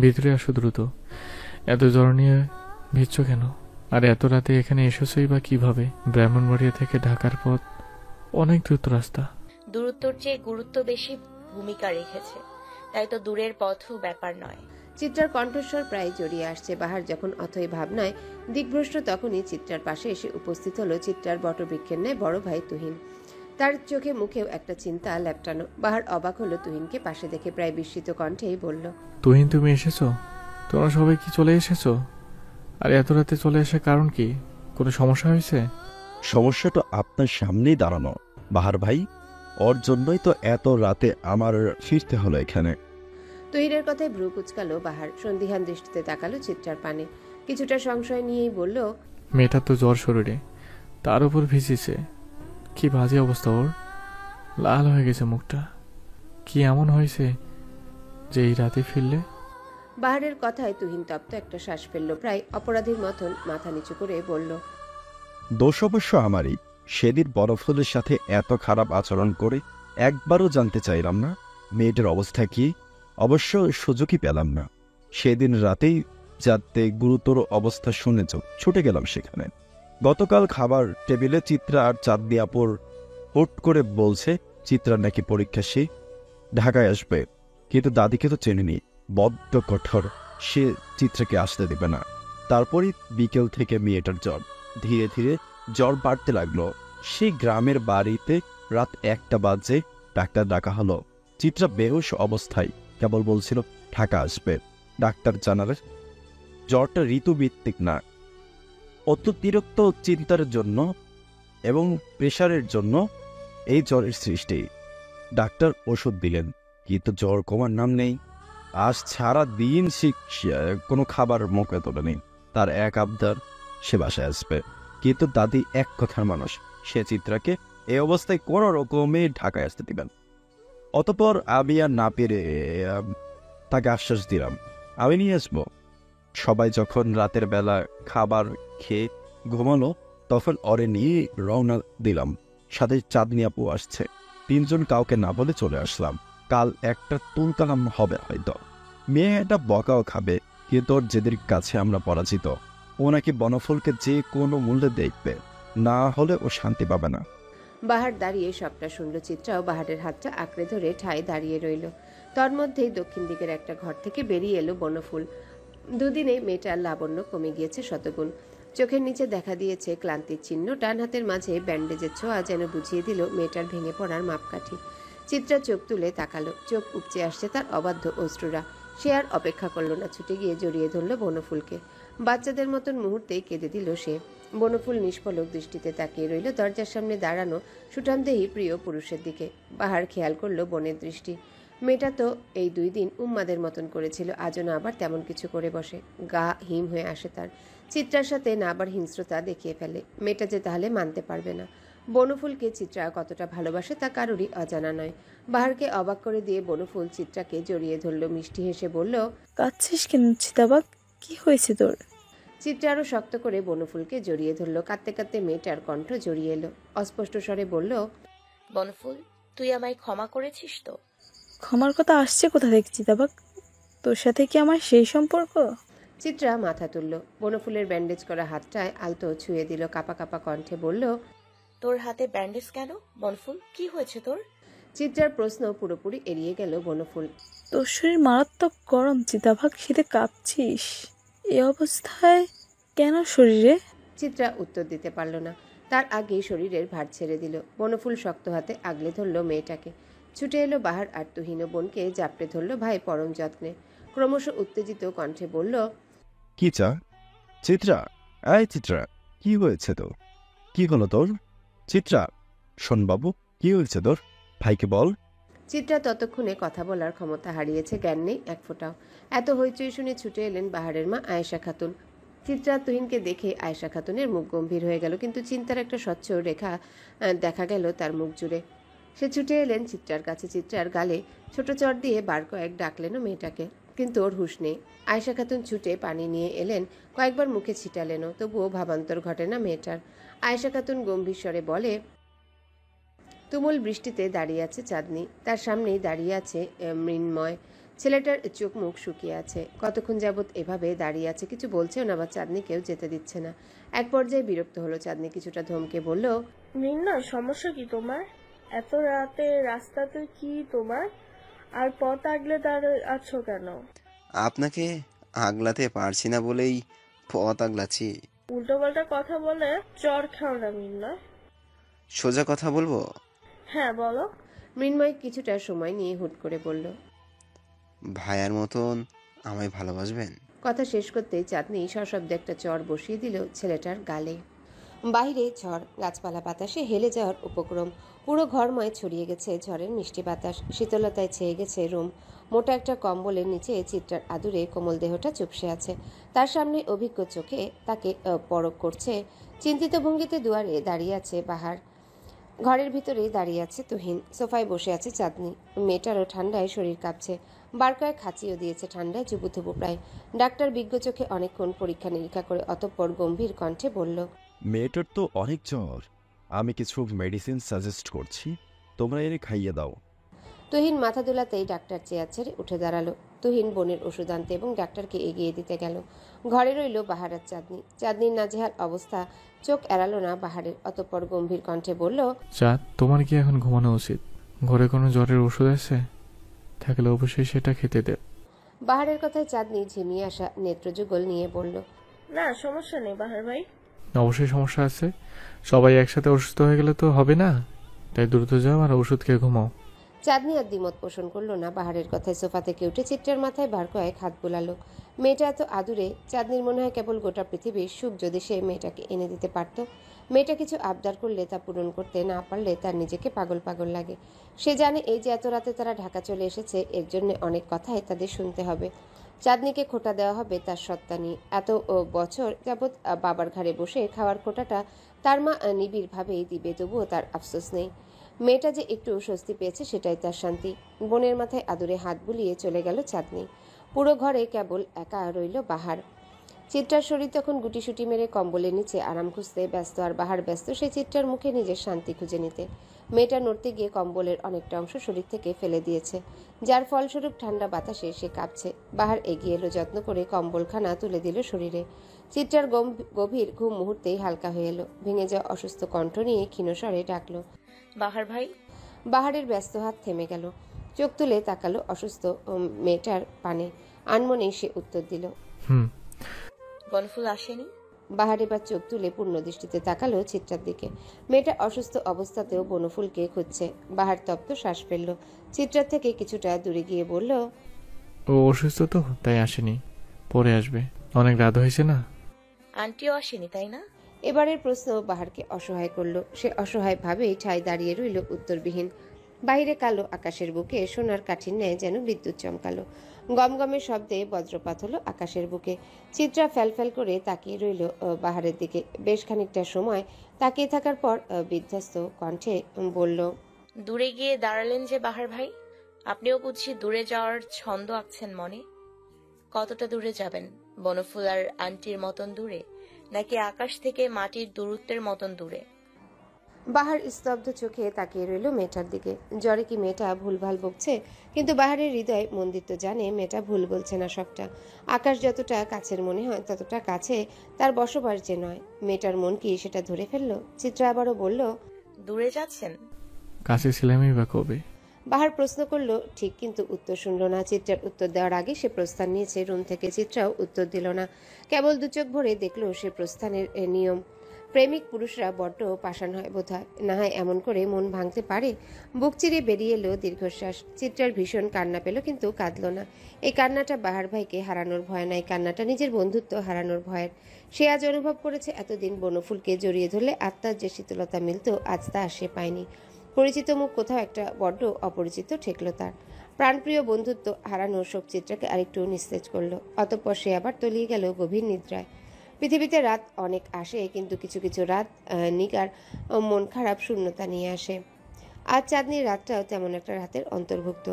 ভিতরে আসো দ্রুত। এত জ্বর নিয়ে ভিজছ কেন? আর এত রাতে এখানে এসেছই বা কিভাবে? ব্রাহ্মণবাড়িয়া থেকে ঢাকার পথ অনেক দ্রুত রাস্তা। দূরত্বর চেয়ে গুরুত্ব বেশি ভূমিকা রেখেছে, তাই তো দূরের পথও ব্যাপার নয়। চিত্রার কণ্ঠস্বর প্রায় জড়িয়ে আসছে। বাহার যখন অথই ভাবনায় দিগ্ভ্রষ্ট, তখনই চিত্রার পাশে এসে উপস্থিত হলো চিত্রার বটবৃক্ষের ন্যায় বড় ভাই তুহিন। তার চোখে মুখেও একটা চিন্তা ল্যাপটানো। বাহার অবাক হলো তুহিনকে পাশে দেখে, প্রায় বিস্মিত কণ্ঠেই বলল, তুহিন, তুমি এসেছো? তোমরা সবাই কি চলে এসেছো? আর এত রাতে চলে আসার কারণ কি? কোনো সমস্যা হয়েছে? সমস্যাটা আপনার সামনেই দাঁড়ানো বাহার ভাই। ওর জন্যই তো এত রাতে আমার ফিরতে হলো এখানে। তুহিনের কথায় ভ্রু কুচকালো বাহার। সন্দিহান দৃষ্টিতে তাকালো চিত্রার পানে। কিছুটা সংশয় নিয়েই বলল, মেয়েটার তো জ্বর শরীরে, তার উপর ভিজেছে। কি বাজে অবস্থা ওর, লাল হয়ে গেছে মুখটা। কি এমন হয়েছে যে এই রাতে ফিরলে? বাহারের কথায় তুহিন তপ্ত একটা শ্বাস ফেলল, প্রায় অপরাধীর মতন মাথা নিচু করে বলল, দোষ অবশ্য আমারই। সেদিন বরফুলের সাথে এত খারাপ আচরণ করে একবারও জানতে চাইলাম না মেয়েটার অবস্থা কি। অবশ্য সুযোগই পেলাম না। সেদিন রাতেই যাতে গুরুতর অবস্থা শুনে ছুটে গেলাম সেখানে। গতকাল খাবার টেবিলে চিত্রা আর চাঁদনি আপুর হুট করে বলছে চিত্রার নাকি পরীক্ষা, সে ঢাকায় আসবে। কিন্তু দাদিকে তো চেনেনি, বড্ড কঠোর। সে চিত্রাকে আসতে দেবে না। তারপরই বিকেল থেকে মেয়েটার জ্বর, ধীরে ধীরে জ্বর বাড়তে লাগলো। সেই গ্রামের বাড়িতে রাত 1টা বাজে ডাক্তার ডাকা হলো। চিত্রা বেহুশ অবস্থায় কেবল বলছিল ঢাকা আসবে। ডাক্তার জানালে জ্বরটা ঋতুভিত্তিক না, অতিরিক্ত চিন্তার জন্য এবং প্রেশারের জন্য এই জ্বরের সৃষ্টি। ডাক্তার ওষুধ দিলেন, কিন্তু জ্বর কমার নাম নেই। আজ সারা দিন কোনো খাবার মুখে তোলেনি। তার এক আবদার, সে বাসায় আসবে। কিন্তু দাদি এক কথার মানুষ, সে চিত্রাকে এই অবস্থায় কোনো রকমে ঢাকায় আসতে দিবেন। অতপর আমি আর না পেরে তাকে আশ্বাস দিলাম আমি নিয়ে আসবো। সবাই যখন রাতের বেলা খাবার খেয়ে ঘুমালো, তখন ওরে নিয়ে রওনা দিলাম। সাথে চাঁদনি আপু আসছে। 3 জন কাউকে না বলে চলে আসলাম। কাল একটা তুলকালাম হবে হয়তো। মেয়েটা বকাও খাবে, কিন্তু ওর জেদের কাছে আমরা পরাজিত। ও নাকি বনফুলকে যে কোনো মূল্যে দেখবে, না হলে ও শান্তি পাবে না। বাহার দাঁড়িয়ে সবটা শুনল। চিত্রাও বাহারের হাতটা আঁকড়ে ধরে ঠায় দাঁড়িয়ে রইল। তার মধ্যেই দক্ষিণ দিকের একটা ঘর থেকে বেরিয়ে এলো বনফুল। দুদিনে মেয়েটার লাবণ্য কমে গিয়েছে শতগুণ। চোখের নিচে দেখা দিয়েছে ক্লান্তির চিহ্ন। ডান হাতের মাঝে ব্যান্ডেজের ছোঁয়া যেন বুঝিয়ে দিল মেয়েটার ভেঙে পড়ার মাপকাঠি। চিত্রা চোখ তুলে তাকালো। চোখ উপচে আসছে তার অবাধ্য অশ্রুরা। সে আর অপেক্ষা করল না, ছুটে গিয়ে জড়িয়ে ধরল বনফুলকে। বাচ্চাদের মতন মুহূর্তেই কেঁদে দিল সে। বনফুল নিষ্পলক দৃষ্টিতে তাকিয়ে রইল দরজার সামনে দাঁড়ানো সুঠামদেহী প্রিয় পুরুষের দিকে। বাহার খেয়াল করল বনের দৃষ্টি। মেয়েটা তো এই 2 দিন উম্মাদের মতন করেছিল, আজও না আবার তেমন কিছু করে বসে। গা হিম হয়ে আসে তার। চিত্রার সাথে না আবার হিংস্রতা দেখিয়ে ফেলে। মেয়েটা যে তাহলে মানতে পারবে না। বনফুলকে চিত্রা কতটা ভালোবাসে তা কারোরই অজানা নয়। বাহারকে অবাক করে দিয়ে বনফুল চিত্রাকে জড়িয়ে ধরল। মিষ্টি হেসে বলল, কাঁদছিস কেন চিতাবাগ? কি হয়েছে তোর? চিত্রা আরো শক্ত করে বনফুলকে জড়িয়ে ধরল। কাঁদতে কাঁদতে মেয়েটার কণ্ঠ জড়িয়ে এলো। অস্পষ্ট স্বরে বলল, বনফুল, তুই আমায় ক্ষমা করেছিস তো? ক্ষমার কথা আসছে কোথা থেকে চিতাবাগ? তোর সাথে কি আমার সেই সম্পর্ক? চিত্রা মাথা তুলল। বনফুলের ব্যান্ডেজ করা হাতটায় আলতো ছুঁয়ে দিল। কাপা কাপা কণ্ঠে বলল, তোর হাতে ব্যান্ডেজ কেন বনফুল? কি হয়েছে তোর? চিত্রার প্রশ্ন পুরোপুরি এড়িয়ে গেল বনফুল। তোর শরীর মারাত্মক গরম চিতাবাগ, শীতে কাঁপছিস। এ অবস্থায় কেন শরীরে? চিত্রা উত্তর দিতে পারল না। তার আগেই শরীরের ভার ছেড়ে দিল। বনফুল শক্ত হাতে আগলে ধরল মেয়েটাকে। ছুটে এলো বাহার আর তুহিন। বোনকে জাপটে ধরল ভাই পরম যত্নে। ক্রমশ উত্তেজিত কণ্ঠে বলল, কি চা চিত্রা? এই চিত্রা, কি হয়েছে তোর? কি হলো তোর? চিত্রা, শোন বাবু, কি হয়েছে তোর? ভাইকে বল। চিত্রা ততক্ষণে কথা বলার ক্ষমতা হারিয়েছে, জ্ঞান নেই এক ফোঁটাও। এত হইচই শুনে ছুটে এলেন বাহারের মা আয়েশা খাতুন। চিত্রা তুহিনকে দেখে আয়েশা খাতুনের মুখ গম্ভীর হয়ে গেল, কিন্তু চিন্তার একটা স্বচ্ছ রেখা দেখা গেল তার মুখ জুড়ে। সে ছুটে এলেন চিত্রার কাছে। চিত্রার গালে ছোট চর দিয়ে বার কয়েক ডাকলেনও মেয়েটাকে, কিন্তু ওর হুঁশ নেই। আয়েশা খাতুন ছুটে পানি নিয়ে এলেন, কয়েকবার মুখে ছিটালেনও, তবুও ভাবান্তর ঘটে না মেয়েটার। আয়েশা খাতুন গম্ভীর স্বরে বলে, তুমুল বৃষ্টিতে দাঁড়িয়ে আছে চাঁদনি, তার সামনেই দাঁড়িয়ে আছে মৃন্ময়। ছেলেটার চোখ মুখ শুকিয়ে আছে, কতক্ষণ যাবৎ এভাবে দাঁড়িয়ে আছে, কিছু বলছেও না বা চাঁদনিকেও যেতে দিচ্ছে না। এক পর্যায়ে বিরক্ত হলো চাঁদনি, কিছুটা ধমকে বলল, মিন্না, সমস্যা কি তোমার? এত রাতে রাস্তাতে কি তোমার? আর পথ আগলে দাঁড়িয়ে আছো কেন? আপনাকে আগলাতে পারছি না বলেই পথ আগলাচ্ছি। উল্টোপাল্টা কথা বলে চর খাও না মিন্না। সোজা কথা বলবো? হ্যাঁ বলো। মৃন্ময় কিছুটা সময় নিয়ে হুট করে বলল, ভাইয়ার মতন আমায় ভালোবাসবেন? কথা শেষ করতেই চাঁদনি সশব্দে একটা চর বসিয়ে দিল ছেলেটার গালে। বাইরে ঝড়, গাছপালা বাতাসে হেলে যাওয়ার উপক্রম। পুরো ঘরময় ছড়িয়ে গেছে ঝড়ের মিষ্টি বাতাস, শীতলতায় ছেয়ে গেছে রুম। মোটা একটা কম্বলের নিচে চিত্রার আদুরে কোমল দেহটা চুপসে আছে। তার সামনে অভিজ্ঞ চোখে তাকে পরখ করছে। চিন্তিত ভঙ্গিতে দুয়ারে দাঁড়িয়ে আছে বাহার। ঘরের ভিতরে দাঁড়িয়ে আছে তুহিন। সোফায় বসে আছে চাঁদনি। মেয়েটারও ঠান্ডায় শরীর কাঁপছে। বার কয়েক খাঁচিও দিয়েছে ঠান্ডায়, চুবুথুবু প্রায়। ডাক্তার বিজ্ঞ চোখে অনেকক্ষণ পরীক্ষা নিরীক্ষা করে অতঃপর গম্ভীর কণ্ঠে বলল, মেয়েটার তো অনেক জ্বর, আমি কিছু মেডিসিন সাজেস্ট করছি, তোমরা এর খাইয়ে দাও। তুহিন মাথা দোলাতেই ডাক্তার চেয়ার ছেড়ে উঠে দাঁড়ালো। তুহিন বোনের ওষুধ আনতে এবং ডাক্তারকে এগিয়ে দিতে গেল। ঘরে রইল বাহার আর চাঁদনি। চাঁদনির নাজেহাল অবস্থা চোখ এড়ালো না বাহারের। অতঃপর গম্ভীর কণ্ঠে বলল, চাঁদ, তোমার কি এখন ঘুমানো উচিত? ঘরে কোনো জ্বরের ওষুধ আছে? থাকলে অবশ্যই সেটা খেতে দে। বাহারের কথায় চাঁদনি ঝিমিয়ে আসা নেত্রযুগল নিয়ে বলল, না সমস্যা নেই বাহার ভাই। অবশ্যই সমস্যা আছে। সবাই একসাথে অসুস্থ হয়ে গেলে তো হবে না, তাই দ্রুত যাও আর ওষুধ খেয়ে ঘুমাও। চাঁদনি আর দ্বিমত পোষণ করলো না বাহারের কথায়। সোফা থেকে উঠে চিত্রার মাথায় বার কয়েক হাত বোলালো। মেয়েটা এত আদুরে, চাঁদনির মনে হয় কেবল গোটা পৃথিবীর সুখ যদি সে মেয়েটাকে এনে দিতে পারত। মেয়েটা কিছু আবদার করলে তা পূরণ করতে না পারলে তার নিজেকে পাগল পাগল লাগে। সে জানে এই যে এত রাতে তারা ঢাকা চলে এসেছে, এর জন্য অনেক কথাই তাদের শুনতে হবে। চাঁদনিকে খোটা দেওয়া হবে তার সত্তা নিয়ে। এত বছর যাবৎ বাবার ঘাড়ে বসে খাওয়ার খোটাটা তার মা নিবিড়ভাবেই দিবে, তবুও তার আফসোস নেই। মেয়েটা যে একটু স্বস্তি পেয়েছে সেটাই তার শান্তি। বোনের মাথায় আদুরে হাত বুলিয়ে চলে গেল চাঁদনি। পুরো ঘরে কেবল একা রইল বাহার। চিত্রার শরীর তখন গুটিসুটি মেরে কম্বলের নিচে আরাম খুঁজতে ব্যস্ত, আর বাহার ব্যস্ত সেই চিত্রার মুখে নিজের শান্তি খুঁজে নিতে। মেয়েটা নড়তে গিয়ে কম্বলের অনেকটা অংশ শরীর থেকে ফেলে দিয়েছে, যার ফলস্বরূপ ঠান্ডা বাতাসে সে কাঁপছে। বাহার এগিয়ে এলো, যত্ন করে কম্বলখানা তুলে দিল শরীরে। চিত্রার গভীর ঘুম মুহূর্তেই হালকা হয়ে এলো। ভেঙে যাওয়া অসুস্থ কণ্ঠ নিয়ে ক্ষীণস্বরে ডাকলো, বাহার ভাই। বাহারের ব্যস্ত হাত থেমে গেল। চোখ তুলে তাকালো অসুস্থ মেয়েটার পানে। আনমনেই সে উত্তর দিল, হুম। বনফুল আসেনি? বাহার এবার চোখ তুলে পূর্ণ দৃষ্টিতে তাকালো চিত্রার দিকে। মেয়েটা অসুস্থ অবস্থাতেও বনফুলকে খুঁজছে। বাহার তপ্ত শ্বাস ফেলল। চিত্রার থেকে কিছুটা দূরে গিয়ে বলল, ও অসুস্থ তো, তাই আসেনি, পরে আসবে। অনেক রাত হয়েছে না? আন্টিও আসেনি তাই না? এবারের প্রশ্ন বাহারকে অসহায় করলো। সে অসহায় ভাবেই ঠায় দাঁড়িয়ে রইল উত্তরবিহীন। বাইরে কালো আকাশের বুকে সোনার কাঠির ন্যায় যেন বিদ্যুৎ চমকালো। গমগমের শব্দে বজ্রপাত হলো আকাশের বুকে। চিত্রা ফ্যালফ্যাল করে তাকিয়ে রইল বাহারের দিকে। বেশ খানিকটা সময় তাকিয়ে থাকার পর বিধ্বস্ত কণ্ঠে বলল, দূরে গিয়ে দাঁড়ালেন যে বাহার ভাই। আপনিও বুঝি দূরে যাওয়ার ছন্দ আঁকছেন মনে। কতটা দূরে যাবেন? বনফুল আর আন্টির মতন দূরে, নাকি আকাশ থেকে মাটির দূরত্বের মতন দূরে? বাহার স্তব্ধ চোখে তাকিয়ে রইল মেয়েটার দিকে। জ্বরে কি মেয়েটা ভুলভাল বকছে? কিন্তু বাহারের হৃদয় মন্দির জানে মেয়েটা ভুল বলছে না সবটা। আকাশ যতটা কাছের মনে হয় ততটা কাছে তার বসবাস যে নয়। মেয়েটার মন কি সেটা ধরে ফেললো? চিত্রা আবারও বলল, দূরে যাচ্ছেন? কাছে ছিলামই বা কবে? বাহার প্রশ্ন করলো ঠিক, কিন্তু উত্তর শুনল না। চিত্রার উত্তর দেওয়ার আগে সে প্রস্থান নিয়েছে রুম থেকে। চিত্রাও উত্তর দিল না, কেবল দু চোখ ভরে দেখলো সে প্রস্থানের নিয়ম। প্রেমিক পুরুষরা বড্ড পাষাণ হয় বোধহয়, না হয় এমন করে মন ভাঙতে পারে। বুক চিরে বেরিয়ে এলো দীর্ঘশ্বাস। চিত্রার ভীষণ কান্না পেল, কিন্তু কাঁদল না। এই কান্নাটা বাহার ভাইকে হারানোর ভয় নয়, কান্নাটা নিজের বন্ধুত্ব হারানোর ভয়ের। সে আজ অনুভব করেছে এতদিন বনফুলকে জড়িয়ে ধরলে আত্মার যে শীতলতা মিলত, আজ তা সে পায়নি। পরিচিত মুখ কোথাও একটা বড্ড অপরিচিত ঠেকল তার। প্রাণপ্রিয় বন্ধুত্ব হারানোর শোক চিত্রাকে আরেকটু নিস্তেজ করলো। অতঃপর সে আবার তলিয়ে গেল গভীর নিদ্রায়। পৃথিবীতে রাত অনেক আসে, কিন্তু কিছু কিছু রাত নিগার মন খারাপ শূন্যতা নিয়ে আসে। আজ চাঁদনির রাতটাও তেমন একটা রাতের অন্তর্ভুক্ত।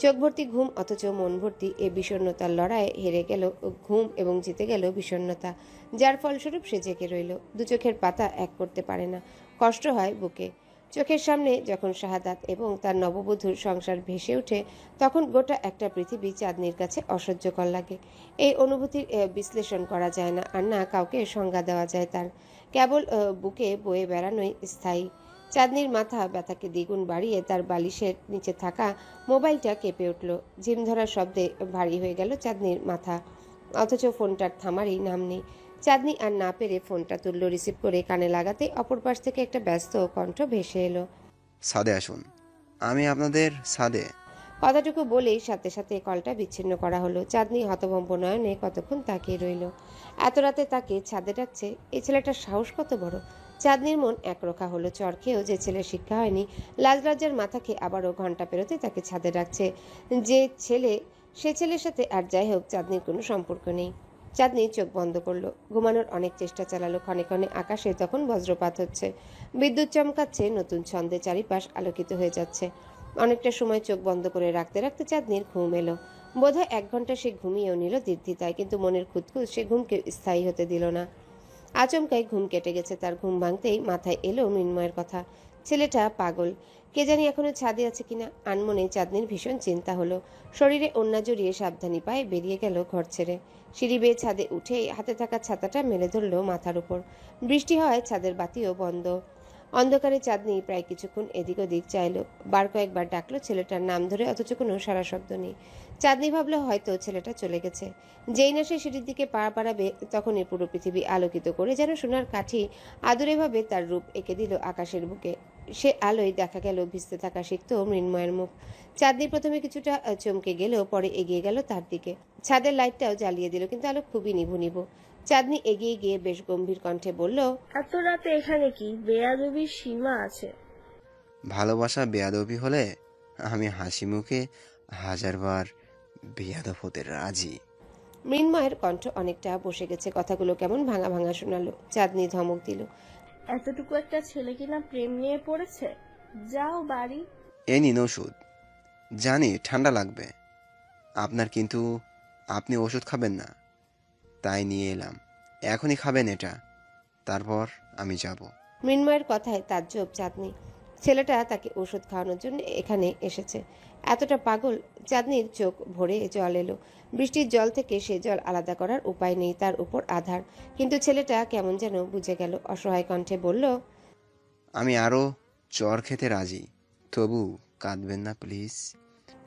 চোখ ভর্তি ঘুম, অথচ মন ভর্তি এ বিষণ্ণতার লড়াইয়ে হেরে গেল ঘুম এবং জিতে গেল বিষণ্ণতা, যার ফলস্বরূপ সে জেগে রইল। দু চোখের পাতা এক করতে পারে না, কষ্ট হয় বুকে। চোখের সামনে যখন শাহাদাত এবং তার নববধূর সংসার ভেসে ওঠে তখন গোটা একটা পৃথিবী চাঁদনির কাছে অসহ্যকর লাগে। এই অনুভূতির বিশ্লেষণ করা যায় না, আর না কাউকে সংজ্ঞা দেওয়া যায় তার। কেবল বুকে বয়ে বেড়ানোই স্থায়ী। চাঁদনির মাথা ব্যথাকে দ্বিগুণ বাড়িয়ে তার বালিশের নিচে থাকা মোবাইলটা কেঁপে উঠল। ঝিম ধরার শব্দে ভারী হয়ে গেল চাঁদনির মাথা, অথচ ফোনটার থামারই নাম নেই। চাঁদনি আর না পেরে ফোনটা তুলল। রিসিভ করে কানে লাগাতে অপর পাশ থেকে একটা ব্যস্ত কণ্ঠ ভেসে এলো। ছাদে আসুন, আমি আপনাদের ছাদে। কথাটুকু বলেই সাথে সাথে কলটা বিচ্ছিন্ন করা হলো। চাঁদনি হতভম্ব নয়নে কতক্ষণ তাকিয়ে রইল। এত রাতে তাকে ছাদে ডাকছে, এই ছেলেটার সাহস কত বড়। চাঁদনির মন একরোখা হলো। চর খেয়েও যে ছেলে শিক্ষা হয়নি, লাজ লজ্জার মাথা খেয়ে আবারও ঘন্টা পেরোতে তাকে ছাদে ডাকছে যে ছেলে, সে ছেলের সাথে আর যাই হোক চাঁদনির কোনো সম্পর্ক নেই। চাঁদনি চোখ বন্ধ করলো। ঘুমানোর অনেক চেষ্টা চালালো। ক্ষণে ক্ষণে আকাশে তখন বজ্রপাত হচ্ছে, বিদ্যুৎ চমকাচ্ছে, নতুন ছন্দে চারিপাশ আলোকিত হয়ে যাচ্ছে। অনেকটা সময় চোখ বন্ধ করে রাখতে রাখতে চাঁদনির ঘুম এলো। বোধহয় 1 ঘন্টা সে ঘুমিয়েও নিল দীর্ঘিতায়, কিন্তু মনের খুঁতখুঁত সে ঘুমকে স্থায়ী হতে দিল না। আচমকাই ঘুম কেটে গেছে তার। ঘুম ভাঙতেই মাথায় এলো মৃন্ময়ের কথা। ছেলেটা পাগল, কে জানি এখনো ছাদে আছে কিনা। আনমনে চাঁদনির ভীষণ চিন্তা হলো। শরীরে ওড়না জড়িয়ে সাবধানী পায়ে বেরিয়ে গেল ঘর ছেড়ে। সিঁড়ি বেয়ে ছাদে উঠেই হাতে থাকা ছাতাটা মেলে ধরল মাথার উপর। বৃষ্টি হয়, ছাদের বাতিও বন্ধ। অন্ধকারে চাঁদনি প্রায় কিছুক্ষণ এদিক ওদিক চাইল, বার কয়েকবার ডাকলো ছেলেটার নাম ধরে, অথচ কোনো সারা শব্দ নেই। চাঁদনি ভাবলো হয়তো ছেলেটা চলে গেছে। যেই না সে সিঁড়ির দিকে পা বাড়াবে তখনই পুরো পৃথিবী আলোকিত করে যেন সোনার কাঠি আদুরেভাবে তার রূপ এঁকে দিল আকাশের বুকে। সে আলোয় দেখা গেল ভিজতে থাকা সিক্ত মৃন্ময়ের মুখ। চাঁদনি প্রথমে কিছুটা চমকে গেলেও পরে এগিয়ে গেল তার দিকে। ছাদের লাইটটাও জ্বালিয়ে দিল, কিন্তু আলো খুবই নিভু নিভু। চাঁদনি এগিয়ে গিয়ে বেশ গম্ভীর কণ্ঠে বলল, এত রাতে এখানে কি? বেয়াদবির সীমা আছে। ভালোবাসা বেয়াদবি হলে আমি হাসি মুখে 1000বার বেয়াদব হতে রাজি। মৃন্ময়ের কণ্ঠ অনেকটা বসে গেছে, কথাগুলো কেমন ভাঙা ভাঙা শোনালো। চাঁদনি ধমক দিল, এতটুকু একটা ছেলে কিনা প্রেম নিয়ে পড়েছে? যাও বাড়ি। এ নিন ওষুধ। জানি ঠান্ডা লাগবে আপনার, কিন্তু আপনি ওষুধ খাবেন না, তাই নিয়ে এলাম। এখনই খাবেন এটা, তারপর আমি যাব। মৃন্ময়ের কথায় তাজ্জব চাঁদনি। ছেলেটা তাকে ওষুধ খাওয়ানোর জন্য এখানে এসেছে? এতটা পাগল? চাঁদনির চোখ ভরে জল এলো। বৃষ্টির জল থেকে সে জল আলাদা করার উপায় নেই, তার উপর আধার। কিন্তু ছেলেটা কেমন যেন বুঝে গেল, অসহায় কণ্ঠে বলল, আমি আরো চর খেতে রাজি, তবু কাঁদবেন না প্লিজ।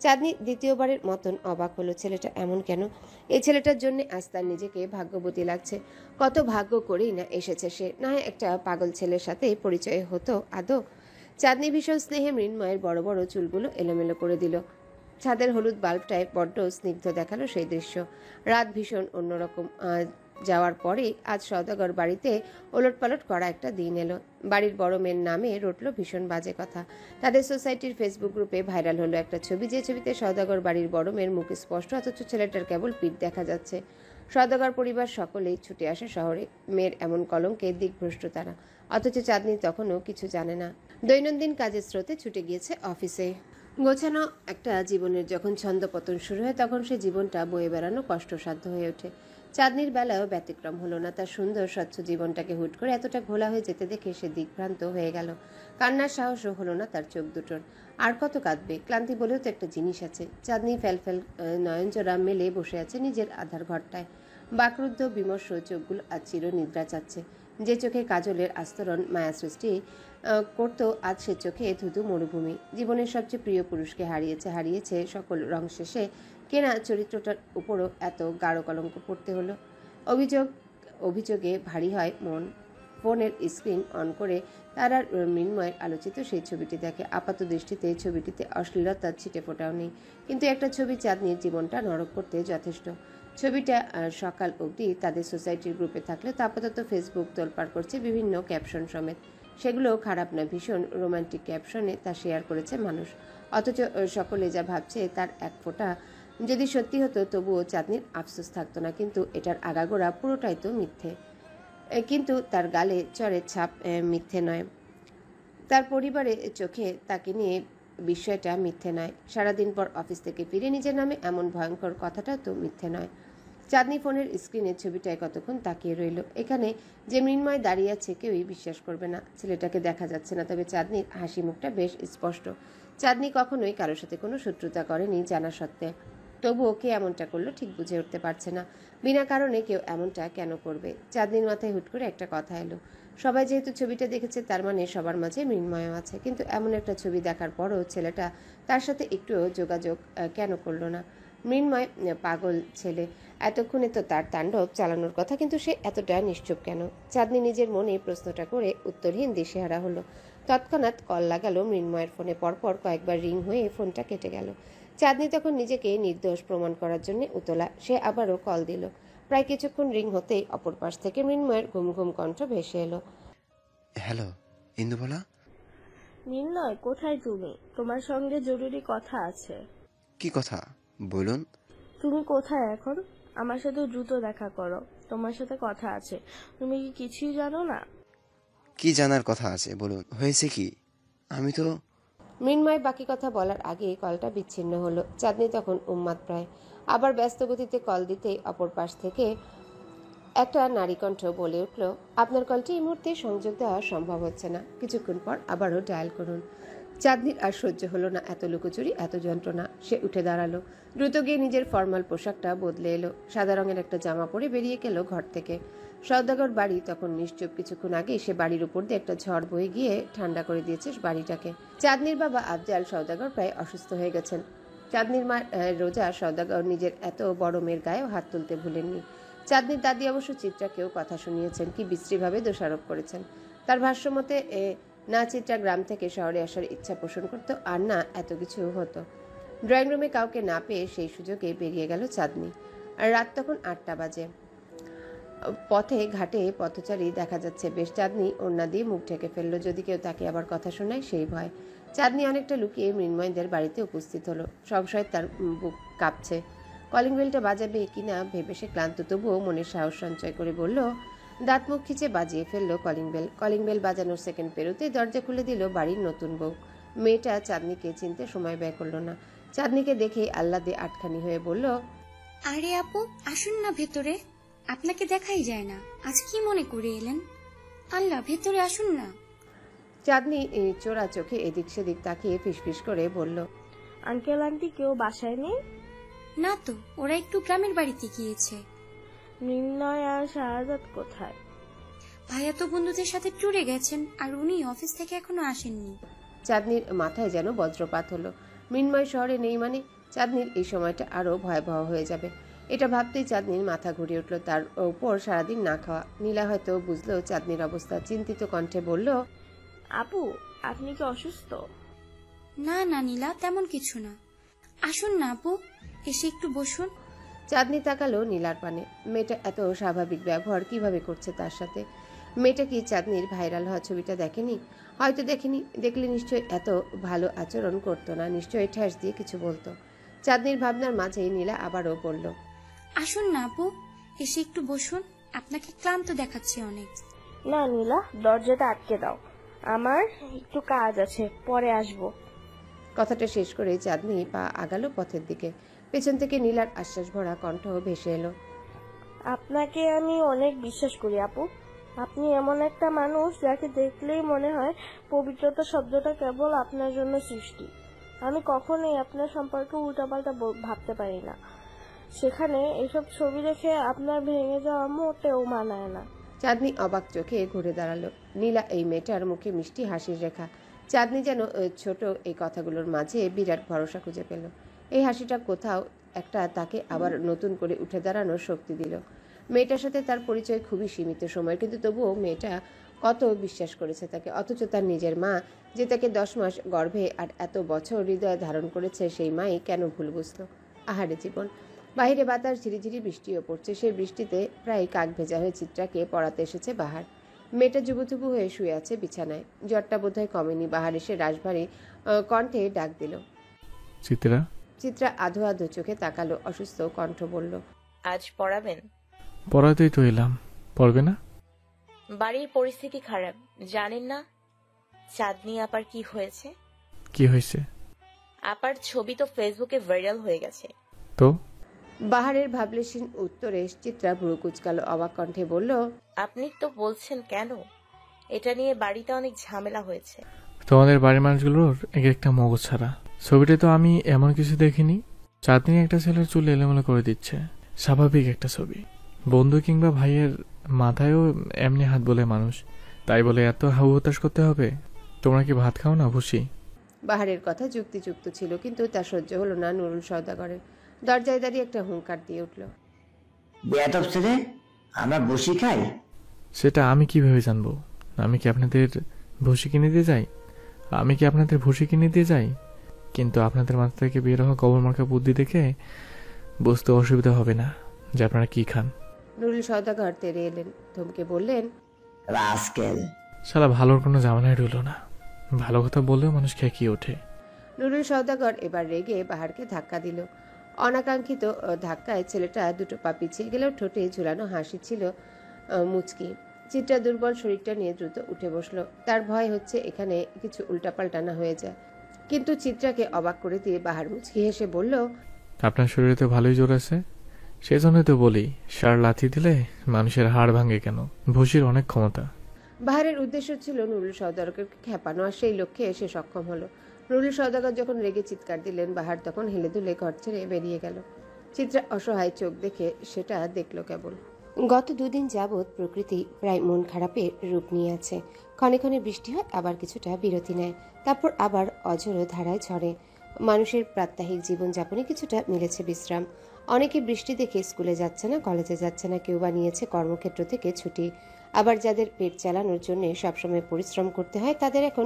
চাঁদনি দ্বিতীয়বারের মতন অবাক হলো। ছেলেটা এমন কেন? এই ছেলেটার জন্য আজ তার নিজেকে ভাগ্যবতী লাগছে। কত ভাগ্য করেই না এসেছে সে, না হয় একটা পাগল ছেলের সাথে পরিচয় হতো আদৌ। চাঁদনি ভীষণ স্নেহে মৃন্ময়ের বড় বড় চুলগুলো এলোমেলো করে দিল। ছাদের হলুদ বাল্বটায় বড্ড স্নিগ্ধ দেখালো সেই দৃশ্য। রাত ভীষণ অন্যরকম যাওয়ার পরে আজ সওদাগর বাড়িতে ওলটপালট করা একটা দিন এলো। বাড়ির বড় মেয়ের নামে রটলো ভীষণ বাজে কথা। তাদের সোসাইটির ফেসবুক গ্রুপে ভাইরাল হলো একটা ছবি, যে ছবিতে সওদাগর বাড়ির বড় মেয়ের মুখ স্পষ্ট, অথচ ছেলেটার কেবল পিঠ দেখা যাচ্ছে। সওদাগর পরিবার সকলেই ছুটে আসে শহরে। মেয়ের এমন কলঙ্কে দিকভ্রষ্ট তারা, অথচ চাঁদনি তখনও কিছু জানে না। দৈনন্দিন কাজের স্রোতে ছুটে গিয়েছে অফিসে। গোছানো একটা জীবনের যখন ছন্দপতন শুরু হয় তখন সে জীবনটা বয়ে বেড়ানো কষ্টসাধ্য হয়ে ওঠে। চাঁদনির বেলায়ও ব্যতিক্রম হলো না। তার সুন্দর স্বচ্ছ জীবনটাকে হুট করে এতটা ঘোলা হয়ে যেতে দেখে সে দিগ্ভ্রান্ত হয়ে গেল। কান্নার সাহসও হলো না তার চোখ দুটোর। আর কত কাঁদবে? ক্লান্তি বলেও তো একটা জিনিস আছে। চাঁদনি ফেলফেল নয়নজোড়া মেলে বসে আছে নিজের আধার ঘরটায়। বাকরুদ্ধ বিমর্ষ চোখগুলো আজ চির নিদ্রা চাচ্ছে। যে চোখে কাজলের আস্তরণ মায়া সৃষ্টি করত, আজ সে চোখে ধুধু মরুভূমি। জীবনের সবচেয়ে প্রিয় পুরুষকে হারিয়েছে সকল রং শেষে কেনা চরিত্রটার উপরও এত গাঢ় কলঙ্ক পড়তে হলো। অভিযোগে ভারী হয় মন। ফোনের স্ক্রিন অন করে তার আর মৃন্ময়ের আলোচিত সেই ছবিটি দেখে। আপাত দৃষ্টিতে ছবিটিতে অশ্লীলতার ছিটে ফোটাও নেই, কিন্তু একটা ছবি চাঁদনির জীবনটা নরক করতে যথেষ্ট। ছবিটা সকাল অবধি তাদের সোসাইটির গ্রুপে থাকলে তা আপাতত ফেসবুক তোলপাড় করছে বিভিন্ন ক্যাপশন সমেত। সেগুলো খারাপ না, ভীষণ রোমান্টিক ক্যাপশনে তা শেয়ার করেছে মানুষ। অথচ সকলে যা ভাবছে তার এক ফোঁটা যদি সত্যি হতো তবুও চাঁদনির আফসোস থাকতো না। কিন্তু এটার আগাগোড়া পুরোটাই তো মিথ্যে। কিন্তু তার গালে চরের ছাপ মিথ্যে নয়, তার পরিবারের চোখে তাকে নিয়ে বিষয়টা মিথ্যে নয়। সারাদিন পর অফিস থেকে ফিরে নিজের নামে এমন ভয়ঙ্কর কথাটাও তো মিথ্যে নয়। চাঁদনি ফোনের স্ক্রিনের ছবিটায় কতক্ষণ তাকিয়ে রইল। এখানে যে মৃন্ময় দাঁড়িয়ে আছে কেউই বিশ্বাস করবে না। ছেলেটাকে দেখা যাচ্ছে না, তবে চাঁদনির হাসি মুখটা বেশ স্পষ্ট। চাঁদনি কখনোই কারোর সাথে কোনো শত্রুতা করেনি জানা সত্ত্বে। তবুও কে এমনটা করলো ঠিক বুঝে উঠতে পারছে না। বিনা কারণে কেউ এমনটা কেন করবে? চাঁদনির মাথায় হুট করে একটা কথা এলো। সবাই যেহেতু ছবিটা দেখেছে, তার মানে সবার মাঝে মৃন্ময়ও আছে। কিন্তু এমন একটা ছবি দেখার পরও ছেলেটা তার সাথে একটুও যোগাযোগ কেন করলো না? মৃন্ময় পাগল ছেলে, এতক্ষণে তো তার তাণ্ডব চালানোর কথা, কিন্তু সে এতটা নিশ্চুপ কেন? চাঁদনি নিজের মনে প্রশ্নটা করে উত্তরহীন দিশেহারা হলো। তৎক্ষণাৎ কল লাগালো মৃন্ময়ের ফোনে। পরপর কয়েকবার রিং হয়ে ফোনটা কেটে গেল। চাঁদনি তখন নিজেকে নির্দোষ প্রমাণ করার জন্য উতলা। সে আবারও কল দিল। প্রায় কিছুক্ষণ রিং হতেই অপর পাশ থেকে মৃন্ময়ের ঘুম ঘুম কণ্ঠ ভেসে এলো। হ্যালো, ইন্দুবালা। নির্ণয়, কোথায় তুমি? তোমার সঙ্গে জরুরি কথা আছে। কি কথা বলুন? তুমি কোথায় এখন? আমার সাথে দ্রুত দেখা করো, তোমার সাথে কথা আছে। তুমি কি কিছুই জানো না? কি জানার কথা আছে বলুন, হয়েছে কি? আমি তো মৃন্ময় বাকি কথা বলার আগেই কলটা বিচ্ছিন্ন হলো। চাঁদনি তখন উন্মাদ প্রায়। আবার ব্যস্ত গতিতে কল দিতেই অপর পাশ থেকে একটা নারী কণ্ঠ বলে উঠল, আপনার কলটি এই মুহূর্তে সংযোগ দেওয়া সম্ভব হচ্ছে না, কিছুক্ষণ পর আবারও ডায়াল করুন। চাঁদনির আর সহ্য হলো না এত লুকোচুরি, এত যন্ত্রণা। সে উঠে দাঁড়ালো, দ্রুত গিয়ে নিজের ফর্মাল পোশাকটা বদলে এলো। সাদা রঙের একটা জামা পরে বেরিয়ে গেল ঘর থেকে। সওদাগর বাড়ি তখন নিশ্চুপ। কিছুক্ষণ আগে সে বাড়ির উপর দিয়ে একটা ঝড় বয়ে গিয়ে ঠান্ডা করে দিয়েছে বাড়িটাকে। চাঁদনির বাবা আফজাল সওদাগর প্রায় অসুস্থ হয়ে গেছেন। চাঁদনির মা রোজা সওদাগর নিজের এত বড় মেয়ের গায়েও হাত তুলতে ভুলেননি। চাঁদনির দাদি অবশ্য চিত্রাকেও কথা শুনিয়েছেন, কি বিশ্রীভাবে দোষারোপ করেছেন। তার ভাষ্যমতে না চিত্রা গ্রাম থেকে শহরে আসার ইচ্ছা পোষণ করত, আর না এত কিছু হতো। ড্রয়িং রুমে কাউকে না পেয়ে সেই সুযোগে বেরিয়ে গেল চাঁদনি। আর রাত তখন 8টা বাজে। পথে ঘাটে পথচারী দেখা যাচ্ছে বেশ। চাঁদনি ওড়না দিয়ে মুখ ঢেকে ফেললো, যদি কেউ তাকে আবার কথা শোনায় সেই ভয়। চাঁদনি অনেকটা লুকিয়ে মৃন্ময়দের বাড়িতে উপস্থিত হলো। সংশয় তার বুক কাঁপছে। কলিং বেলটা বাজাবে কিনা ভেবে সে ক্লান্ত, তবুও মনের সাহস সঞ্চয় করে বলল, দাঁত মুখ খিচে বাজিয়ে ফেললো কলিং বেল। কলিং বেল বাজানোর সেকেন্ড পেরোতে দরজা খুলে দিল বাড়ির নতুন বউ। মেয়েটা চাঁদনিকে চিনতে সময় ব্যয় করলো না। চাঁদনিকে দেখে আহ্লাদে আটখানি হয়ে বলল, আরে আপু, আসুন না ভেতরে, আপনাকে দেখাই যায় না। আজ কি মনে করে এলেন? আল্লাহ, ভেতরে আসুন না। চাঁদনি চোরা চোখে এদিক সেদিক তাকিয়ে ফিসফিস করে বলল, আঙ্কেল আন্টি কেউ বাসায় নেই? না তো, ওরা একটু গ্রামের বাড়িতে গিয়েছে। নির্ণয় আর শাহাদাত কোথায়? ভাইয়া তো বন্ধুদের সাথে ট্যুরে গেছেন, আর উনি অফিস থেকে এখনো আসেননি। চাঁদনির মাথায় যেন বজ্রপাত হলো। মৃন্ময় শহরে নেই মানে চাঁদনির এই সময়টা আরো ভয়াবহ হয়ে যাবে। এটা ভাবতেই চাঁদনির মাথা ঘুরিয়ে উঠল। তার উপর সারাদিন না খাওয়া। নীলা হয়তো বুঝলো চাঁদনির অবস্থা, চিন্তিত কণ্ঠে বলল, আপু, আপনি কি অসুস্থ? না না নীলা, তেমন কিছু না। আসুন না আপু, এসে একটু বসুন। চাঁদনি তাকালো নীলার পানে। মেয়েটা এত স্বাভাবিক ব্যবহার কিভাবে করছে তার সাথে? মেয়েটা কি চাঁদনির ভাইরাল হওয়া ছবিটা দেখেনি? হয়তো দেখেনি। দেখলে নিশ্চয়ই এত ভালো আচরণ করতো না, নিশ্চয়ই ঠেস দিয়ে কিছু বলতো। চাঁদনির ভাবনার মাঝেই নীলা আবারও বলল, আসুন না আপু, এসে একটু বসুন, আপনাকে ক্লান্ত দেখাচ্ছে অনেক। না নীলা, দরজাটা আটকে দাও, আমার একটু কাজ আছে, পরে আসবো। কথাটা শেষ করে চাঁদনি পা আগালো পথের দিকে। পেছন থেকে নীলার আশ্বাস ভরা কণ্ঠ ভেসে এলো, আপনাকে আমি অনেক বিশ্বাস করি আপু। আপনি এমন একটা মানুষ যাকে দেখলেই মনে হয় পবিত্রতা শব্দটা কেবল আপনার জন্য সৃষ্টি। আমি কখনোই আপনার সম্পর্কে উল্টাপাল্টা ভাবতে পারি না। সেখানে এসব ছবি দেখে আপনার ভেঙে যাওয়া মোটেও মানায় না। চাঁদনি অবাক চোখে ঘুরে দাঁড়ালো। নীলা এই মেয়েটার মুখে মিষ্টি হাসির রেখা। চাঁদনি যেন ছোট এই কথাগুলোর মাঝে বিরাট ভরসা খুঁজে পেল। এই হাসিটা কোথাও একটা তাকে আবার নতুন করে উঠে দাঁড়ানোর শক্তি দিল। মেয়েটার সাথে তার পরিচয় খুবই সীমিত সময়, কিন্তু তবুও মেয়েটা কত বিশ্বাস করেছে তাকে। অথচ তার নিজের মা, যে তাকে 10 মাস গর্ভে আর এত বছর হৃদয়ে ধারণ করেছে, সেই মাই কেন ভুল বুঝত? আহারে জীবন। বাইরে বাতাস, ঝিরিঝিরি বৃষ্টিও পড়ছে। সেই বৃষ্টিতে প্রায় কাক ভেজা হয়ে চিত্রাকে পড়াতে এসেছে বাহার। মেয়েটা জুবুথুবু হয়ে শুয়ে আছে বিছানায়। জ্বরটা বোধহয় কমেনি। বাহার এসে রাশভারী কণ্ঠে ডাক দিল, চিত্রা। চিত্রা আধো আধো চোখে তাকালো। অসুস্থ কণ্ঠ বলল, আজ পড়াবেন? পড়াতেই তো এলাম, পড়বে না? বাড়ির পরিস্থিতি খারাপ, জানেন না? চাঁদনি আপার কি হয়েছে? কি হয়েছে? আপার ছবি তো ফেসবুকে ভাইরাল হয়ে গেছে। তো বাহারের ভাবলেশীন উত্তরে চিত্রা ভ্রু কুচকালো, অবাক কণ্ঠে বলল, আপনি তো বলছেন কেন? এটা নিয়ে বাড়িতে অনেক ঝামেলা হয়েছে। তোমাদের বাড়ির মানুষগুলোর এক একটা মগজ ছাড়া। ছবিটা তো আমি এমন কিছু দেখিনি। চাঁদনি একটা ছেলের চুল এলোমেলো করে দিচ্ছে, স্বাভাবিক একটা ছবি। বন্ধু কিংবা ভাইয়ের মাথায়ও এমনি হাত বলে মানুষ, তাই বলে এত হাউ হতাশ করতে হবে? তোমরা কি ভাত খাও না ভুসি? বাহারের কথা যুক্তিযুক্ত ছিল, কিন্তু তা সহ্য হলো না নুরুল সওদাগরের। দরজায় দাঁড়িয়ে একটা হুঙ্কার দিয়ে উঠল, বেয়াদব ছেলে, আমরা বসি খাই? সেটা আমি কিভাবে জানবো? আমি কি আপনাদের ভুসি কিনে দিয়ে যাই? কিন্তু আপনাদের মাথা থেকে বের হওয়া কবরমার্কা বুদ্ধি দেখে বুঝতে অসুবিধা হবে না যে আপনারা কি খান। নুরুল সওদাগর তেড়ে এলেন, থমকে বললেন, রাস্কেল। শালা ভালোর কোনো জামানায় রইল না। ভালো কথা বললেও মানুষ খেকিয়ে ওঠে। নুরুল সওদাগর এবার রেগে বাহারকে ধাক্কা দিল। অনাকাঙ্ক্ষিত ধাক্কায় ছেলেটা দুটো পা পিছিয়ে গেলেও ঠোঁটে ঝুলানো হাসি ছিল মুচকি। চিত্রা দুর্বল শরীরটা নিয়ে দ্রুত উঠে বসলো। তার ভয় হচ্ছে এখানে কিছু উল্টাপাল্টা না হয়ে যায়। কিন্তু চিত্রাকে অবাক করে দিয়ে বাহার মুচকি হেসে বলল, আপনার শরীরে তো ভালোই জোর আছে, সেজন্যই তো বলি সার লাথি দিলে মানুষের হাড় ভাঙে কেন? ভুসির অনেক ক্ষমতা। বাহারের উদ্দেশ্য ছিল নুরুল সওদাগরকে খেপানো, আর সেই লক্ষ্যে এসে সক্ষম হলো। নুরুল সওদাগর যখন রেগে চিৎকার দিলেন, বাহার তখন হেলে দুলে ঘর ছেড়ে বেরিয়ে গেল। চিত্রা অসহায় চোখ দেখে সেটা দেখল কেবল। গত দুদিন যাবৎ প্রকৃতি প্রায় মন খারাপের রূপ নিয়ে আছে। ক্ষণে ক্ষণে বৃষ্টি হয়, আবার কিছুটা বিরতি নেয়, তারপর আবার অঝোর ধারায় ঝরে। মানুষের প্রাত্যহিক জীবনযাপনে কিছুটা মিলেছে বিশ্রাম। অনেকে বৃষ্টি দেখে স্কুলে যাচ্ছে না, কলেজে যাচ্ছে না, কেউ বা নিয়েছে কর্মক্ষেত্র থেকে ছুটি। আবার যাদের পেট চালানোর জন্য সবসময় পরিশ্রম করতে হয়, তাদের এখন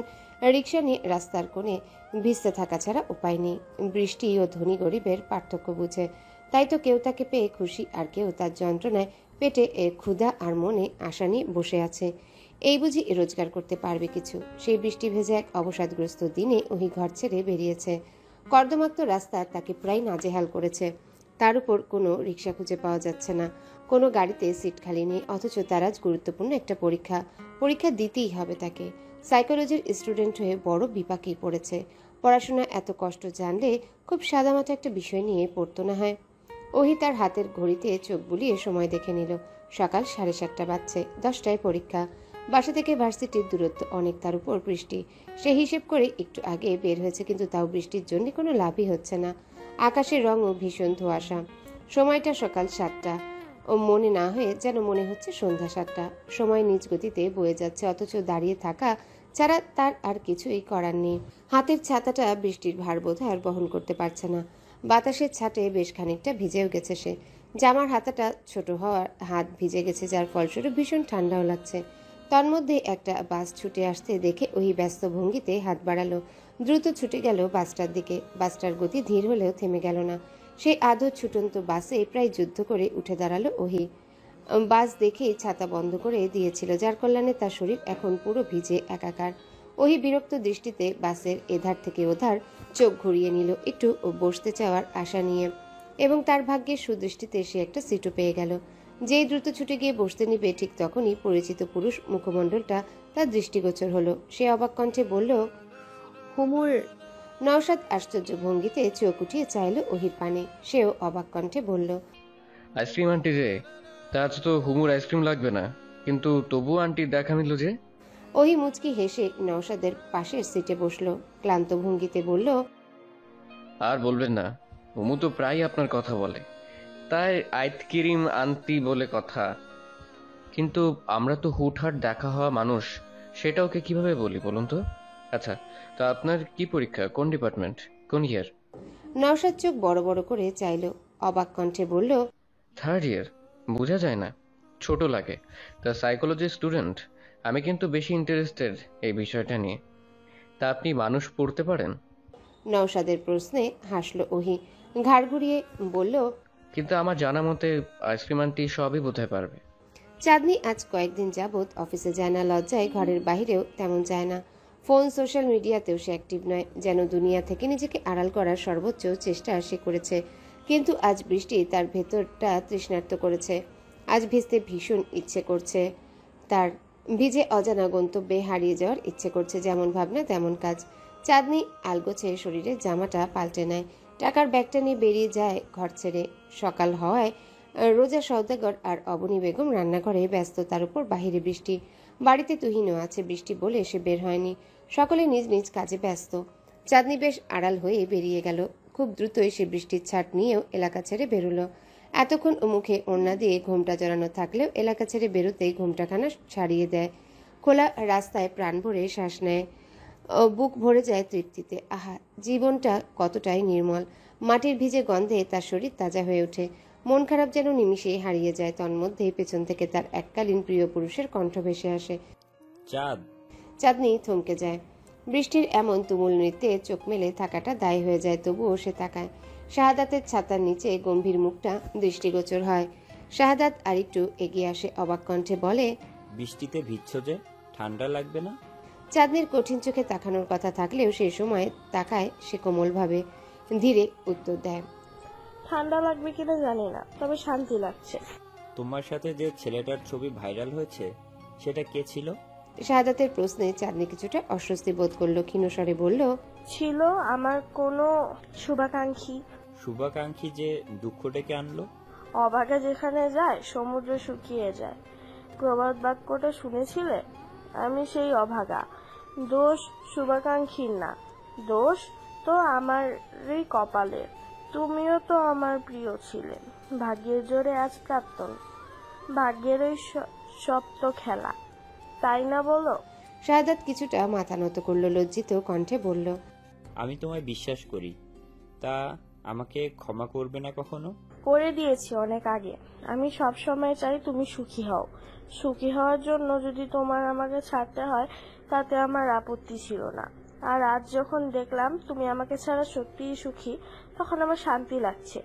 রিক্সা নিয়ে রাস্তার কোণে ভিজতে থাকা ছাড়া উপায় নেই। বৃষ্টি ও ধনী গরিবের পার্থক্য বুঝে, তাই তো কেউ তাকে পেয়ে খুশি, আর কেউ তার যন্ত্রণায় পেটে ক্ষুধা আর মনে আশা নিয়ে বসে আছে। এই বুঝি রোজগার করতে পারবে কিছু। সেই বৃষ্টি ভেজে এক অবসাদগ্রস্ত দিনে ওই ঘর ছেড়ে বেরিয়েছে। কর্দমাক্ত রাস্তা তাকে প্রায় নাজেহাল করেছে। তার উপর কোনো রিক্সা খুঁজে পাওয়া যাচ্ছে না, কোনো গাড়িতে সিট খালি নেই। অথচ তার আজ গুরুত্বপূর্ণ একটা পরীক্ষা দিতেই হবে তাকে। সাইকোলজির স্টুডেন্ট হয়ে বড় বিপাকেই পড়েছে। পড়াশোনা এত কষ্ট জানলে খুব সাদামাটা একটা বিষয় নিয়ে পড়তো না হয়। ওহি তার হাতের ঘড়িতে চোখ বুলিয়ে সময় দেখে নিল। সকাল 7:30 বাজছে, 10টায় পরীক্ষা। বাসা থেকে ভার্সিটির দূরত্ব অনেক, তার উপর বৃষ্টি। সে হিসেব করে একটু আগে বের হয়েছে, কিন্তু তাও বৃষ্টির জন্য কোনো লাভই হচ্ছে না। আকাশের রঙও ভীষণ ধোঁয়াশা। সময়টা সকাল 7টা, ও মনে না হয়ে যেন মনে হচ্ছে সন্ধ্যা 7টা। সময় নিজ গতিতে বয়ে যাচ্ছে, অথচ দাঁড়িয়ে থাকা ছাড়া তার আর কিছুই করার নেই। হাতের ছাতাটা বৃষ্টির ভার বোধ আর বহন করতে পারছে না। বাতাসের ছাটে বেশ খানিকটা ভিজেও গেছে সে। জামার হাতাটা ছোট হওয়ার হাত ভিজে গেছে, যার ফলস্বরূপ ভীষণ ঠান্ডাও লাগছে। তন্মধ্যে একটা বাস ছুটে আসতে দেখে ওই ব্যস্ত ভঙ্গিতে হাত বাড়ালো। দ্রুত ছুটে গেল বাসটার দিকে। বাসটার গতি ধীর হলেও থেমে গেল না। সেই আদর ছুটন্ত বাসে প্রায় যুদ্ধ করে উঠে দাঁড়ালো ওহি। বাস দেখে ছাতা বন্ধ করে দিয়েছিল, যার কল্যাণে তার শরীর এখন পুরো ভিজে একাকার। ওহি বিরক্ত দৃষ্টিতে বাসের এধার থেকে ওধার চোখ ঘুরিয়ে নিল, একটু বসতে চাওয়ার আশা নিয়ে, এবং তার ভাগ্যের সুদৃষ্টিতে সে একটা সিটও পেয়ে গেল। যেই দ্রুত ছুটে গিয়ে বসতে নিবে, ঠিক তখনই পরিচিত পুরুষ মুখমণ্ডলটা তার দৃষ্টিগোচর হলো। সে অবাক কণ্ঠে বলল, হুমুর। নওশাদ আশ্চর্য ভঙ্গিতে চোখ উঠিয়ে চাইল ওহির পানে। সেও অবাক কণ্ঠে বলল, আইসক্রিম আন্টি রে, তা আজ তো হুমুর আইসক্রিম লাগবে না, কিন্তু তবু আন্টির দেখা মিলল যে। ওহি মুচকি হেসে নওশাদের পাশের সিটে বসলো। ক্লান্ত ভঙ্গিতে বলল, আর বলবেন না, হুমু তো প্রায় আপনার কথা বলে, তাই আইতকিরিম আন্টি বলে কথা। কিন্তু আমরা তো হুটহাট দেখা হওয়া মানুষ, সেটা ওকে কিভাবে বলি বলুন তো? আচ্ছা, তা আপনার কি পরীক্ষা, কোন ডিপার্টমেন্ট, কোন ইয়ার? নওশাদ চোখ বড় বড় করে চাইল, অবাক কণ্ঠে বলল, 3rd ইয়ার। বোঝা যায় না, ছোট লাগে। তা সাইকোলজি স্টুডেন্ট। আমি কিন্তু বেশি ইন্টারেস্টেড এই বিষয়টা নিয়ে। তা আপনি মানুষ পড়তে পারেন? নওশাদের প্রশ্নে হাসল ওহি, ঘাড় ঘুরিয়ে বলল, কিন্তু আমার জানা মতে আইসক্রিম আন্টি সবই বোধহয় পারবে। চাঁদনি আজ কয়েকদিন যাবৎ অফিসে যায় না, লজ্জায় ঘরের বাইরেও তেমন যায় না। ফোন, সোশ্যাল মিডিয়াতেও সে অ্যাক্টিভ নয়। যেন দুনিয়া থেকে নিজেকে আড়াল করার সর্বোচ্চ চেষ্টা সে করেছে, কিন্তু আজ বৃষ্টি তার ভেতরটা তৃষ্ণার্ত করেছে। আজ ভিজতে ভীষণ ইচ্ছে করছে তার। ভিজে অজানা গন্তব্যে হারিয়ে যাওয়ার ইচ্ছে করছে। যেমন ভাবনা তেমন কাজ। চাঁদনি আলগোছে শরীরের জামাটা পাল্টে নেয়, টাকার ব্যাগটা নিয়ে বেরিয়ে যায় ঘর ছেড়ে। সকাল হওয়ায় রোজা সওদাগর আর অবনী বেগম রান্নাঘরে ব্যস্ত, তার উপর বাহিরে বৃষ্টি। বাড়িতে তুহিনও আছে, বৃষ্টি বলে সে বের হয়নি। সকলে নিজ নিজ কাজে ব্যস্ত। চাঁদনি বেশ আড়াল হয়ে বেরিয়ে গেল। খুব দ্রুতই সে বৃষ্টির ছাট নিয়েও এলাকা ছেড়ে বেরোলো। এতক্ষণ মুখে ওড়না দিয়ে ঘোমটা জড়ানো থাকলেও এলাকা ছেড়ে বেরোতেই ঘোমটাখানা ছাড়িয়ে দেয়। খোলা রাস্তায় প্রাণ ভরে শ্বাস নেয়, বুক ভরে যায় তৃপ্তিতে। আহা, জীবনটা কতটাই নির্মল। মাটির ভিজে গন্ধে তার শরীর তাজা হয়ে ওঠে। মন খারাপ যেন নিমিষেই হারিয়ে যায়। তন্মধ্যেই পেছন থেকে তার এককালীন প্রিয় পুরুষের কণ্ঠ ভেসে আসে। চাঁদনি থমকে যায়। বৃষ্টির এমন তুমুল নৃত্যে চোখ মেলে থাকাটা দায় হয়ে যায়, তবুও সে তাকায়। শাহাদাতের ছাতার নিচে গম্ভীর মুখটা দৃষ্টিগোচর হয়। শাহাদাত আরেকটু এগিয়ে আসে, অবাক কণ্ঠে বলে, বৃষ্টিতে ভিজছ যে, ঠান্ডা লাগবে না? চাঁদনির কঠিন চোখে তাকানোর কথা থাকলেও সেই সময় তাকায় সে কোমলভাবে। ধীরে উত্তর দেয়, ঠান্ডা লাগবে কিনা জানি না, তবে শান্তি লাগছে। তোমার সাথে যে ছেলেটার ছবি ভাইরাল হয়েছে, সেটা কে ছিল? শাহাদাতের প্রশ্নে চাঁদনি কিছুটা অস্বস্তি বোধ করলো, ক্ষীণস্বরে বলল, ছিল আমার কোনো শুভাকাঙ্ক্ষী। শুভাকাঙ্ক্ষী যে দুঃখ ডেকে আনলো? অভাগা যেখানে যায় সমুদ্র শুকিয়ে যায়, প্রবাদ বাক্যটা শুনেছিলে? আমি সেই অভাগা। দোষ শুভাকাঙ্ক্ষীর না, দোষ তো আমারই কপালের। তুমিও তো আমার প্রিয় ছিলে, ভাগ্যের জোরে আজ প্রাক্তন। ভাগ্যের ওই সপ্ত খেলা, তাই না বলো? শাহাদাত কিছুটা মাথা নত করলো, লজ্জিত কণ্ঠে বলল, আমি তোমায় বিশ্বাস করি, তা আমাকে ক্ষমা করবে না কখনো? করে দিয়েছি অনেক আগে। আমি সব সময় চাই তুমি সুখী হও। সুখী হওয়ার জন্য যদি তোমার আমাকে ছাড়তে হয়, তাতে আমার আপত্তি ছিল না। আর আজ যখন দেখলাম তুমি আমাকে ছাড়া সত্যিই সুখী, তখন আমার শান্তি লাগছে।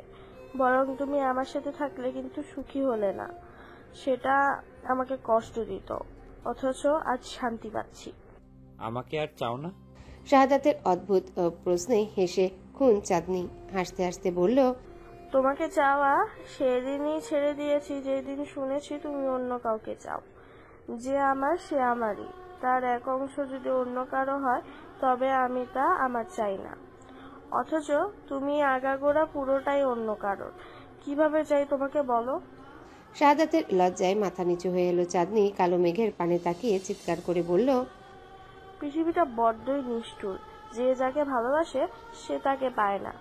বরং তুমি আমার সাথে থাকলে কিন্তু সুখী হলে না, সেটা আমাকে কষ্ট দিত। অথচ আজ শান্তি পাচ্ছি। আমাকে আর চাও না? শাহাদাতের অদ্ভুত প্রশ্নে হেসে খুন চাঁদনি। হাসতে হাসতে বলল, তোমাকে চাওয়া সেদিনই ছেড়ে দিয়েছি যেদিন শুনেছি তুমি অন্য কাউকে চাও। যে আমার সে আমারই, তার এক অংশ যদি অন্য কারো হয় তবে আমি তা আমার চাই না। অথচ তুমি আগাগোড়া পুরোটাই অন্য কারোর। কিভাবে চাই তোমাকে বলো? শাহাদাতের লজ্জায় মাথা নিচু হয়ে এলো। চাঁদনি কালো মেঘের পানে তাকিয়ে চিৎকার করে বলল, পৃথিবীটা বড্ডই নিষ্ঠুর। যে যাকে ভালোবাসে সে তাকে পায় না।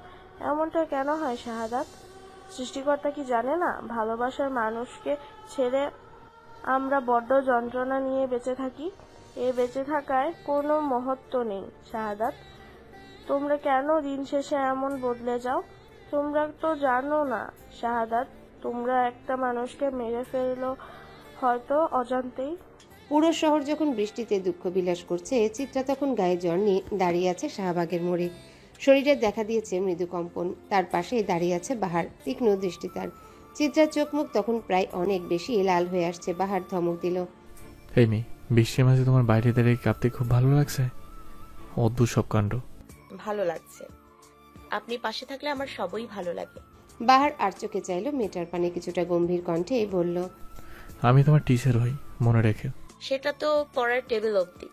এমনটা কেন হয় শাহাদাত? সৃষ্টিকর্তা কি জানে না ভালোবাসার মানুষকে ছেড়ে আমরা বড্ড যন্ত্রণা নিয়ে বেঁচে থাকি? এ বেঁচে থাকায় কোনো মহত্ব নেই শাহাদাত। তোমরা কেন দিন শেষে এমন বদলে যাও? তোমরা তো জানো না শাহাদাত, তোমরা একটা মানুষকে মেরে ফেললো হয়তো অজান্তেই। পুরো শহর যখন বৃষ্টিতে দুঃখ বিলাস করছে, চিত্রা তখন গায়ে জ্বর নিয়ে দাঁড়িয়ে আছে শাহবাগের মোড়ে। শরীরে দেখা দিয়েছে মৃদু কম্পন। তার পাশেই দাঁড়িয়ে আছে বাহার, তীক্ষ্ণ দৃষ্টি তার। চিত্রার চোখ মুখ তখন প্রায় অনেক বেশি লাল হয়ে আসছে। বাহার ধমক দিল, এই মেয়ে, বৃষ্টির মাঝে তোমার বাইরে দাঁড়িয়ে কাঁপতে খুব ভালো লাগছে? অদ্ভুত সব কাণ্ড। ভালো লাগছে, আপনি পাশে থাকলে আমার সবই ভালো লাগে। বাহার আর চোখে চাইল মেয়েটার পানে, কিছুটা গম্ভীর কণ্ঠে বলল, আমি তোমার টিচার হই, মনে রেখে। সেটা তো পড়ার টেবিল অবধি।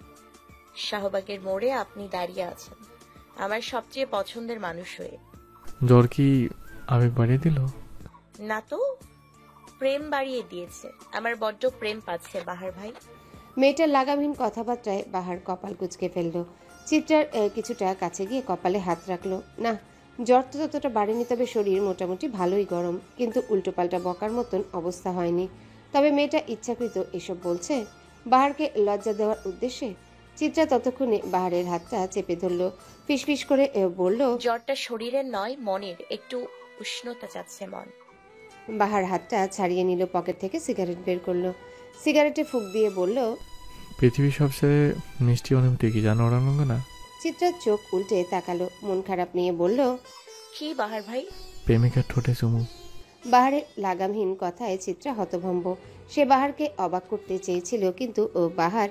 শাহবাগের মোড়ে আপনি দাঁড়িয়ে আছেন আমার সবচেয়ে পছন্দের মানুষ হয়ে। জ্বর কি আবেগ বাড়িয়ে দিল? না তো, প্রেম বাড়িয়ে দিয়েছে। আমার বড্ড প্রেম পাচ্ছে বাহার ভাই। মেয়েটার লাগামহীন কথাবার্তায় বাহার কপাল কুঁচকে ফেলল। চিত্রার কিছুটা কাছে গিয়ে কপালে হাত রাখলো। না, জ্বর তো ততটা বাড়েনি, তবে শরীর মোটামুটি ভালোই গরম, কিন্তু উল্টোপাল্টা বকার মতন অবস্থা হয়নি। তবে মেয়েটা ইচ্ছাকৃত এসব বলছে বাহারকে লজ্জা দেওয়ার উদ্দেশ্যে। চিত্রা ততক্ষণে বাহারের হাতটা চেপে ধরল, ফিসফিস করে বলল, জ্বরটা শরীরের নয় মনের, একটু উষ্ণতা চাচ্ছে মন। বাহার হাতটা ছাড়িয়ে নিল, পকেট থেকে সিগারেট বের করলো, সিগারেটে ফুঁক দিয়ে বলল, পৃথিবীর সবচেয়ে মিষ্টি অনুভূতি কি জানো রণাঙ্গনা? চিত্রার চোখ উল্টে তাকালো, মন খারাপ নিয়ে বলল, কি বাহার ভাই? প্রেমিকার ঠোঁটে চুমু। বাহারের লাগামহীন কথায় চিত্রা হতভম্ব। সে বাহারকে অবাক করতে চেয়েছিল, কিন্তু বাহার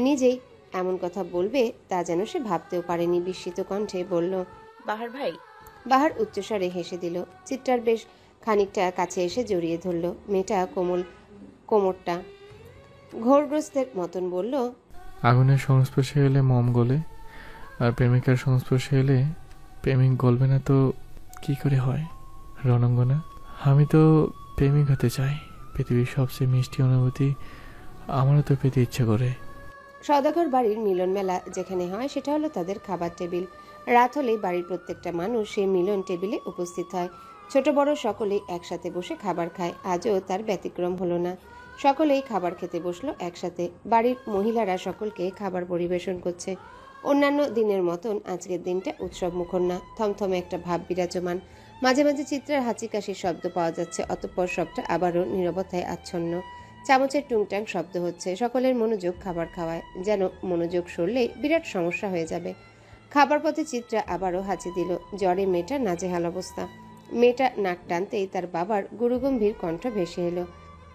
নিজেই এমন কথা বলবে তা যেন সে ভাবতেও পারেনি। বিস্মিত কণ্ঠে বলল, বাহার ভাই। বাহার উচ্চস্বরে হেসে দিল। চিত্রার বেশ খানিকটা কাছে এসে জড়িয়ে ধরল মেয়েটা কোমরটা। ঘোরগ্রস্তের মতন বলল, আগুনের সংস্পর্শে এলে মোম গলে, আর প্রেমিকার সংস্পর্শে এলে প্রেমিক গলবে না তো কি করে হয়? রণাঙ্গনা, আমি তো প্রেমিক হতে চাই। পৃথিবীর সবচেয়ে মিষ্টি অনুভূতি আমারও তো পেতে ইচ্ছে করে। সওদাগর বাড়ির মিলন মেলা যেখানে হয় সেটা হলো তাদের খাবার টেবিল। রাত হলেই বাড়ির প্রত্যেকটা মানুষ সেই মিলন টেবিলে উপস্থিত হয়। ছোট বড় সকলেই একসাথে বসে খাবার খায়। আজও তার ব্যতিক্রম হলো না। সকলেই খাবার খেতে বসলো একসাথে। বাড়ির মহিলারা সকলকে খাবার পরিবেশন করছে। অন্যান্য দিনের মতন আজকের দিনটা উৎসব মুখর না, থমথমে একটা ভাব বিরাজমান। মাঝে মাঝে চিত্রার হাঁচি কাশির শব্দ পাওয়া যাচ্ছে, অতঃপর সবটা আবারও নীরবতায় আচ্ছন্ন। চামচের টুংটাং শব্দ হচ্ছে। সকলের মনোযোগ খাবার খাওয়ায়, যেন মনোযোগ সরলেই বিরাট সমস্যা হয়ে যাবে। খাবার পথে চিত্রা আবারও হাঁচি দিল। জ্বরে মেয়েটা নাজেহাল অবস্থা। মেয়েটা নাক টানতেই তার বাবার গুরুগম্ভীর কণ্ঠ ভেসে এলো।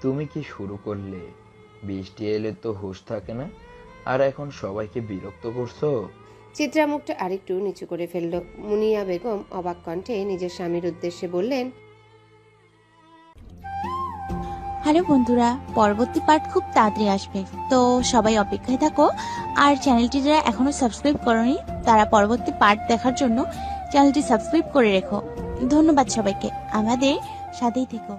তুমি কি শুরু করলে? বৃষ্টি এলে তো হুঁশ থাকে না, আর এখন সবাইকে বিরক্ত করছো। চিত্রা মুখটা আরেকটু নিচু করে ফেলল। মুনিয়া বেগম অবাক কণ্ঠে নিজের স্বামীর উদ্দেশ্যে বললেন, হ্যালো বন্ধুরা, পরবর্তী পার্ট খুব তাড়াতাড়ি আসবে, তো সবাই অপেক্ষায় থাকো। আর চ্যানেলটি যারা এখনো সাবস্ক্রাইব করোনি তারা পরবর্তী পার্ট দেখার জন্য চ্যানেলটি সাবস্ক্রাইব করে রেখো। ধন্যবাদ সবাইকে, আমাদের সাথেই থেকো।